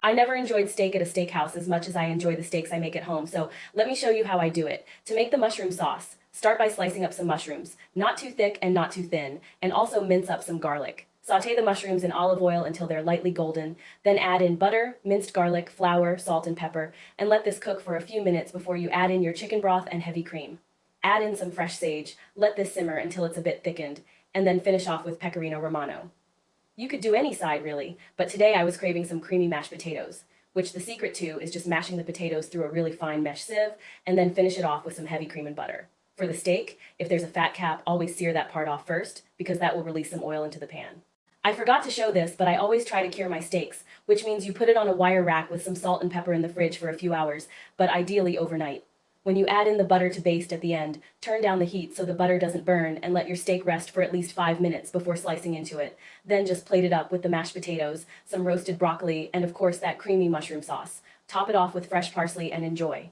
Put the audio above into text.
I never enjoyed steak at a steakhouse as much as I enjoy the steaks I make at home, so let me show you how I do it. To make the mushroom sauce, start by slicing up some mushrooms, not too thick and not too thin, and also mince up some garlic. Sauté the mushrooms in olive oil until they're lightly golden, then add in butter, minced garlic, flour, salt, and pepper, and let this cook for a few minutes before you add in your chicken broth and heavy cream. Add in some fresh sage, let this simmer until it's a bit thickened, and then finish off with Pecorino Romano. You could do any side really, but today I was craving some creamy mashed potatoes, which the secret to is just mashing the potatoes through a really fine mesh sieve and then finish it off with some heavy cream and butter. For the steak, if there's a fat cap, always sear that part off first because that will release some oil into the pan. I forgot to show this, but I always try to cure my steaks, which means you put it on a wire rack with some salt and pepper in the fridge for a few hours, but ideally overnight. When you add in the butter to baste at the end, turn down the heat so the butter doesn't burn and let your steak rest for at least 5 minutes before slicing into it. Then just plate it up with the mashed potatoes, some roasted broccoli, and of course that creamy mushroom sauce. Top it off with fresh parsley and enjoy.